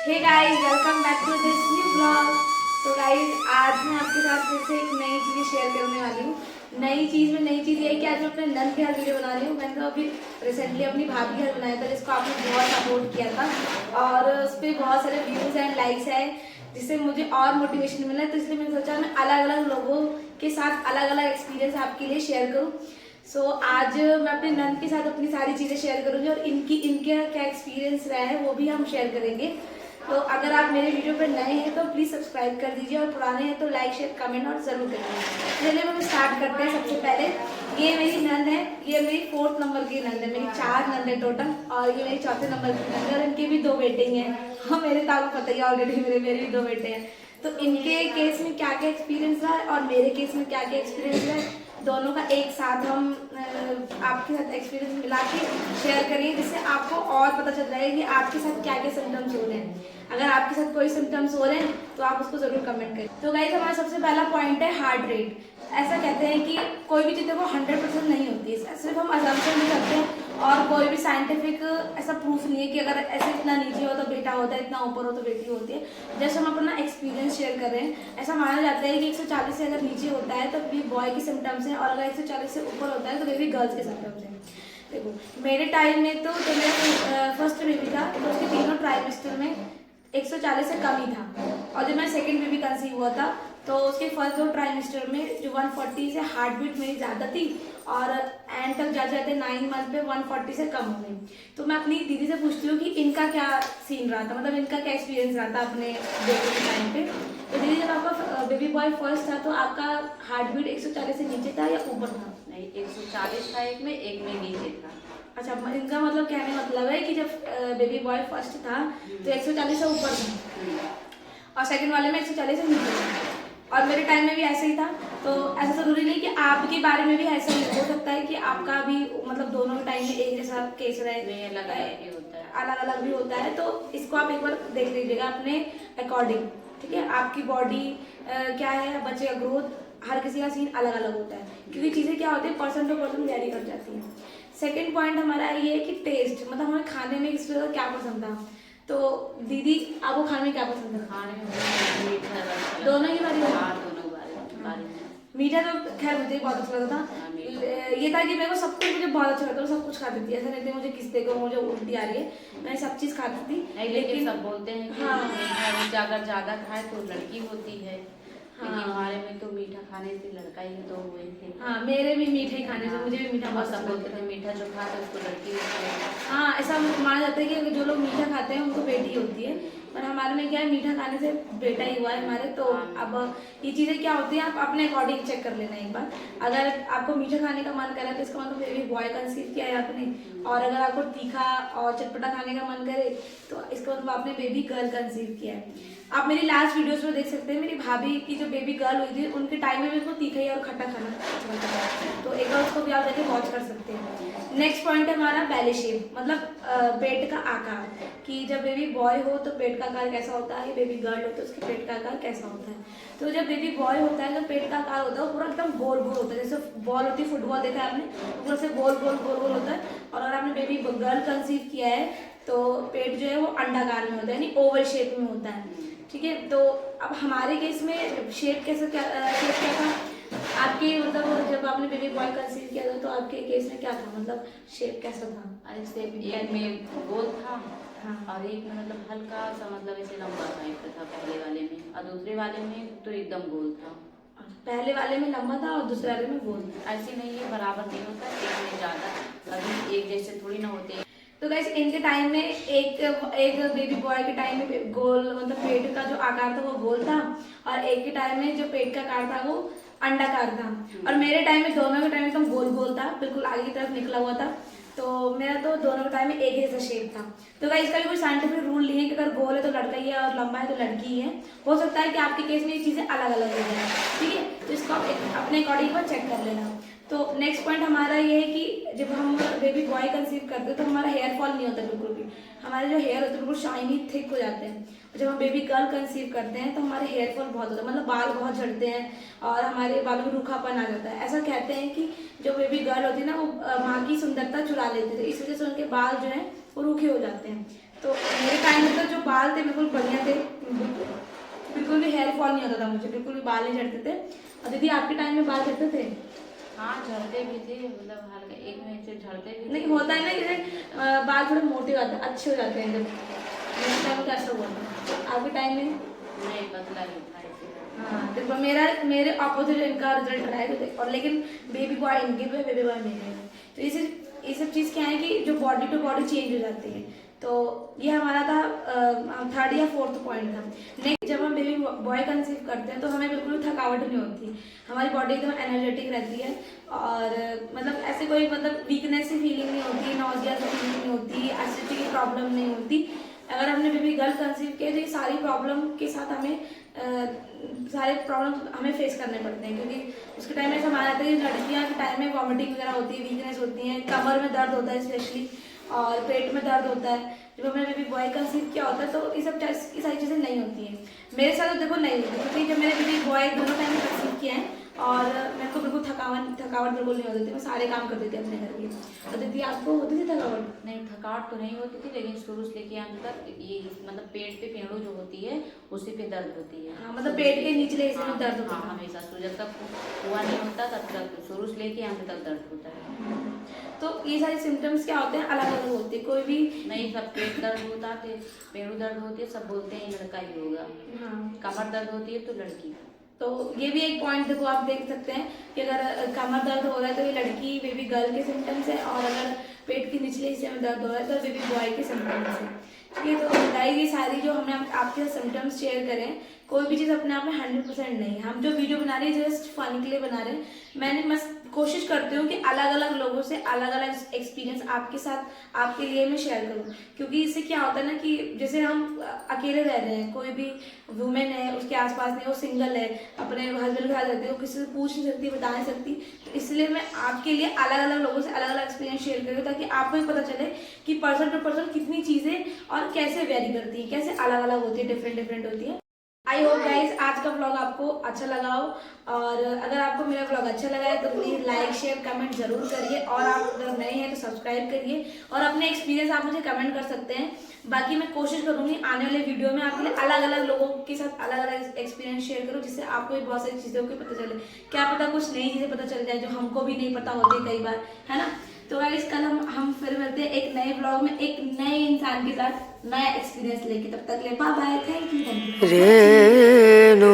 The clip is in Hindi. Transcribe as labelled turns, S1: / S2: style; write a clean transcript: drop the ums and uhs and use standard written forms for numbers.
S1: Hey guys, welcome back to this new blog. तो गाइस, आज मैं आपके साथ फिर से एक नई चीज़ शेयर करने वाली हूँ। नई चीज़ ये है कि आज मैं अपने नंद के हाथ वीडियो बना रही हूँ। मैंने तो अभी रिसेंटली अपनी भाभी के हाथ बनाया था, जिसको आपने बहुत सपोर्ट किया था और उस पर बहुत सारे व्यूज़ एंड लाइक्स आए, जिससे मुझे और मोटिवेशन मिला। तो इसलिए मैंने सोचा मैं अलग अलग लोगों के साथ अलग अलग एक्सपीरियंस आपके लिए शेयर करूँ। आज मैं अपने नंद के साथ अपनी सारी चीज़ें शेयर करूँगी और इनके क्या एक्सपीरियंस रहा है वो भी हम शेयर करेंगे। तो अगर आप मेरे वीडियो पर नए हैं तो प्लीज़ सब्सक्राइब कर दीजिए और पुराने हैं तो लाइक शेयर कमेंट और ज़रूर करिए। चलिए हम स्टार्ट करते हैं। सबसे पहले ये मेरी नंद है, ये मेरी 4th नंबर की नंद है। मेरी 4 नंद है टोटल और ये मेरी 4थे नंबर की नंद है और इनके भी 2 बेटे हैं। हाँ, मेरे तो आपको पता ही ऑलरेडी, मेरे भी 2 बेटे हैं। तो इनके केस में क्या क्या एक्सपीरियंस रहा है और मेरे केस में क्या क्या एक्सपीरियंस रहा है, दोनों का एक साथ हम आपके साथ एक्सपीरियंस मिला के शेयर करिए, जिससे आपको और पता चल जाएगा कि आपके साथ क्या क्या सिम्टम्स हो रहे हैं। अगर आपके साथ कोई सिम्टम्स हो रहे हैं तो आप उसको जरूर कमेंट करें। तो गाइस, हमारा सबसे पहला पॉइंट है हार्ट रेट। ऐसा कहते हैं कि कोई भी चीज़ देखो 100% नहीं होती है, सिर्फ हम अजम्पशन भी करते हैं और कोई भी साइंटिफिक ऐसा प्रूफ नहीं है कि अगर ऐसे इतना नीचे हो तो बेटा होता है, इतना ऊपर हो तो बेटी होती है। जैसे हम अपना एक्सपीरियंस शेयर कर रहे हैं, ऐसा माना जाता है कि 140 से अगर नीचे होता है तो बेबी बॉय के सिम्टम्स हैं और अगर 140 से ऊपर होता है तो बेबी गर्ल्स के सिम्टम्स हैं। देखो, मेरे टाइम में तो जब मेरा फर्स्ट बेबी था तो उसके तीनों ट्राइमेस्टर में 140 से कम ही था और जब मैं सेकंड बेबी कंसीव हुआ था तो उसके फर्स्ट 2 ट्राइमेस्टर में जो 140 से हार्ट बीट मेरी ज़्यादा थी और एंड तक जाते जाते 9 मंथ पे 140 से कम हो गई। तो मैं अपनी दीदी से पूछती हूँ कि इनका क्या सीन रहा था, मतलब इनका क्या एक्सपीरियंस रहा था अपने बेबी के टाइम पे। तो दीदी, जब आपका बेबी बॉय फर्स्ट था तो आपका हार्ट बीट 140 से नीचे था या ऊपर था?
S2: नहीं, 140 था एक में नीचे था।
S1: अच्छा, इनका मतलब कहने मतलब है कि जब बेबी बॉय फर्स्ट था तो 140 से ऊपर था और सेकंड वाले में 140 से नीचे था और मेरे टाइम में भी ऐसे ही था। तो ऐसा जरूरी नहीं कि आपके बारे में भी ऐसा ही हो सकता है कि आपका भी मतलब दोनों टाइम में एक जैसा केस रहे,
S2: अलग अलग भी होता है,
S1: अलग अलग भी होता है। तो इसको आप एक बार देख लीजिएगा अपने अकॉर्डिंग, ठीक है। आपकी बॉडी क्या है, बच्चे का ग्रोथ, हर किसी का सीन अलग अलग होता है क्योंकि चीज़ें क्या होती है पर्सन टू पर्सन वेरी कर जाती हैं। सेकंड पॉइंट हमारा ये है कि टेस्ट, मतलब हमें खाने में किस तरह का क्या पसंद था। तो दीदी, आपको खाने में क्या पसंद था?
S2: खाने में मीठा
S1: दोनों ही बारी में?
S2: हाँ, दोनों बारी में।
S1: मीठा तो खैर मुझे बहुत अच्छा लगता था। ये था कि मेरे को सब कुछ मुझे बहुत अच्छा लगता था, सब कुछ खाती थी। ऐसा नहीं था मुझे किस देखो मुझे उल्टी आ रही है, मैं सब चीज़ खाती थी।
S2: लेकिन सब बोलते हैं कि
S1: हाँ,
S2: मीठा अगर ज्यादा खाए तो लड़की होती है।
S1: हाँ,
S2: लेकिन हमारे में तो मीठा खाने से लड़का ही तो हुए थे।
S1: हाँ, मेरे भी मीठे ही खाने से मुझे भी मीठा
S2: और
S1: बहुत
S2: सब
S1: अच्छा
S2: बोलते
S1: लगता
S2: थे
S1: था।
S2: मीठा जो खाते उसको लड़की होती है।
S1: हाँ, ऐसा माना जाता है कि जो लोग मीठा खाते हैं उनको बेटी होती है, पर हमारे में क्या है, मीठा खाने से बेटा ही हुआ है हमारे। तो अब ये चीज़ें क्या होती है, आप अपने अकॉर्डिंग चेक कर लेना एक बार। अगर आपको मीठा खाने का मन करे तो इसका मतलब बेबी बॉय कंसीव किया है आपने, और अगर आपको तीखा और चटपटा खाने का मन करे तो इसका मतलब आपने बेबी गर्ल कंसीव किया है। आप मेरी लास्ट वीडियोस में देख सकते हैं, मेरी भाभी की जो बेबी गर्ल हुई थी उनके टाइम में मेरे को तीखा ही और खट्टा खाना अच्छा लगता था, तो एक बार उसको भी आप जाके वॉच कर सकते हैं। नेक्स्ट पॉइंट है हमारा बेली शेप, मतलब पेट का आकार, कि जब बेबी बॉय हो तो पेट का आकार कैसा होता है, बेबी गर्ल हो तो उसके पेट का आकार कैसा होता है। तो जब बेबी बॉय होता है तो पेट का आकार होता है वो पूरा एकदम गोल गोल होता है, जैसे बॉल होती है, फुटबॉल देखा है आपने, तो पूरा से गोल गोल गोल गोल होता है। और अगर आपने बेबी गर्ल कंसीव किया है तो पेट जो है वो अंडाकार में होता है, यानी ओवल शेप में होता है, ठीक है। तो अब हमारे केस में शेप कैसा शेप क्या था आपके, मतलब जब आपने बेबी बॉय कंसीव किया था तो आपके केस में क्या था, मतलब शेप कैसा था?
S2: अरे शेप एक में गोल था,
S1: हाँ,
S2: और एक में मतलब हल्का सा मतलब ऐसे लंबा टाइप का था पहले वाले में, और दूसरे वाले में तो एकदम गोल था।
S1: पहले वाले में लंबा था और दूसरे वाले में गोल था।
S2: ऐसे नहीं है, बराबर नहीं होता, एक में ज्यादा, कभी एक जैसे थोड़ी ना होते।
S1: तो गाइस, इनके टाइम में एक बेबी बॉय के टाइम में गोल, मतलब पेट का जो आकार था वो गोल था, और एक के टाइम में जो पेट का आकार था वो अंडाकार था, और मेरे टाइम में दोनों के टाइम एकदम गोल गोल था, बिल्कुल आगे की तरफ निकला हुआ था। तो मेरा तो दोनों के टाइम में एक जैसा शेप था। तो गाइस, इसका भी कोई साइंटिफिक रूल नहीं है कि अगर गोल है तो लड़का ही है और लंबा है तो लड़की ही है। हो सकता है कि आपके केस में ये चीज़ें अलग अलग हो जाए, ठीक है। तो इसको आप अपने अकॉर्डिंग पर चेक कर लेना। तो नेक्स्ट पॉइंट हमारा ये है कि जब हम बेबी बॉय कंसीव करते हैं तो हमारा हेयर फॉल नहीं होता बिल्कुल भी, हमारे जो हेयर होते हैं बिल्कुल शाइनी थिक हो जाते हैं। और जब हम बेबी गर्ल कंसीव करते हैं तो हमारे हेयर फॉल बहुत होता है, मतलब बाल बहुत झड़ते हैं और हमारे बालों में रूखापन आ जाता है। ऐसा कहते हैं कि जो बेबी गर्ल होती है ना वो माँ की सुंदरता चुरा लेते थे, इस वजह से उनके बाल जो हैं वो रूखे हो जाते हैं। तो मेरे टाइम में तो जो बाल थे बिल्कुल बढ़िया थे, बिल्कुल भी हेयर फॉल नहीं होता था मुझे, बिल्कुल भी बाल नहीं झड़ते थे। और दीदी आपके टाइम में बाल झड़ते थे?
S2: हाँ झड़ते भी थे, मतलब हल्का एक महीने से झड़ते भी थे।
S1: नहीं होता है ना जैसे बाल थोड़े मोटे हो जाते हैं, अच्छे हो जाते हैं जब, मेरे टाइम में तो ऐसा हुआ था। आपके टाइम में?
S2: नहीं पतला ही था इसीलिए।
S1: हाँ देखो मेरे ऑपोजिट इनका रिजल्ट रहा है तो, और लेकिन बेबी बॉय इनके भी है, बेबी बॉय मेरे है। तो ये सब चीज़ क्या है कि जो बॉडी टू बॉडी चेंज हो जाती है। तो ये हमारा था 3rd या 4th पॉइंट था। नेक्स्ट, जब हम बेबी बॉय कंसीव करते हैं तो हमें बिल्कुल भी थकावट नहीं होती, हमारी बॉडी एकदम एनर्जेटिक रहती है, और मतलब ऐसे कोई मतलब वीकनेस की फीलिंग नहीं होती, नॉजिया की फीलिंग नहीं होती, एसिडिटी की प्रॉब्लम नहीं होती। अगर हमने बेबी गर्ल कंसीव किया तो ये सारी प्रॉब्लम के साथ हमें सारे प्रॉब्लम हमें फेस करने पड़ते हैं, क्योंकि उसके टाइम में ऐसा माना जाता है कि लड़कियां के टाइम में वॉमिटिंग वगैरह होती है, वीकनेस होती है, कमर में दर्द होता है स्पेशली, और पेट में दर्द होता है। जब हमने बेबी बॉय कंसीव किया होता है तो ये सारी चीज़ें नहीं होती हैं। मेरे साथ तो देखो नहीं होती, क्योंकि जब मैंने बेबी बॉय दोनों टाइम में कंसीव किया है और मेरे को बिल्कुल थकावट बिल्कुल नहीं होती थी, मैं सारे काम करती थी अपने घर के। और दीदी आपको होती थी थकावट?
S2: नहीं थकावट तो नहीं होती थी, लेकिन शुरू से लेके अंत तक ये मतलब पेट पे पेड़ों जो होती है उसी पे दर्द होती है।
S1: हाँ मतलब पेट के निचले हिस्से में दर्द होता
S2: हाँ
S1: था।
S2: हमेशा जब तक हुआ नहीं होता तब तक शुरू से लेके अंत तक दर्द होता है।
S1: तो ये सारे सिम्टम्स क्या होते हैं, अलग अलग होते हैं, कोई भी
S2: नहीं सब पेट दर्द होता थे, पेड़ों दर्द होती है, सब बोलते हैं लड़का ही होगा।
S1: हाँ।
S2: कमर दर्द होती है तो लड़की।
S1: तो ये भी एक पॉइंट देखो, आप देख सकते हैं कि अगर कमर दर्द हो रहा है तो ये लड़की बेबी गर्ल के सिम्टम्स है, और अगर पेट के निचले हिस्से में दर्द हो रहा है तो बेबी बॉय के सिम्टम्स है। ठीक है, तो गाइस ये सारी जो हमने आपके साथ सिम्टम्स शेयर करें, कोई भी चीज़ अपने आप में 100% नहीं है। हम जो वीडियो बना रहे हैं जस्ट फन के लिए बना रहे हैं। मैंने मस्त कोशिश करती हूँ कि अलग अलग लोगों से अलग अलग एक्सपीरियंस आपके साथ आपके लिए मैं शेयर करूँ, क्योंकि इससे क्या होता है ना कि जैसे हम अकेले रह रहे हैं, कोई भी वुमेन है उसके आसपास नहीं, वो सिंगल है, अपने हस्बैंड के साथ रहती है, वो किसी से पूछ नहीं सकती, बता नहीं सकती, तो इसलिए मैं आपके लिए अलग अलग लोगों से अलग अलग एक्सपीरियंस शेयर करूँ, ताकि आपको भी पता चले कि पर्सन टू पर्सन कितनी चीज़ें और कैसे वेरी करती है, कैसे अलग अलग होती है, डिफरेंट होती है। आई होप गाइज आज का व्लॉग आपको अच्छा लगा हो, और अगर आपको मेरा व्लॉग अच्छा लगा है तो प्लीज़ लाइक शेयर कमेंट जरूर करिए, और आप अगर नए हैं तो सब्सक्राइब करिए, और अपने एक्सपीरियंस आप मुझे कमेंट कर सकते हैं। बाकी मैं कोशिश करूंगी आने वाले वीडियो में आपके लिए अलग अलग लोगों के साथ अलग अलग एक्सपीरियंस शेयर करूँ, जिससे आपको भी बहुत सारी चीज़ों को पता चले, क्या पता कुछ नई चीज़ें पता चल जाए जो हमको भी नहीं पता होती कई बार, है ना। तो गाइस कल हम फिर मिलते हैं एक नए ब्लॉग में एक नए इंसान के साथ नया एक्सपीरियंस लेके, तब तक ले bye bye, thank you.
S3: Renu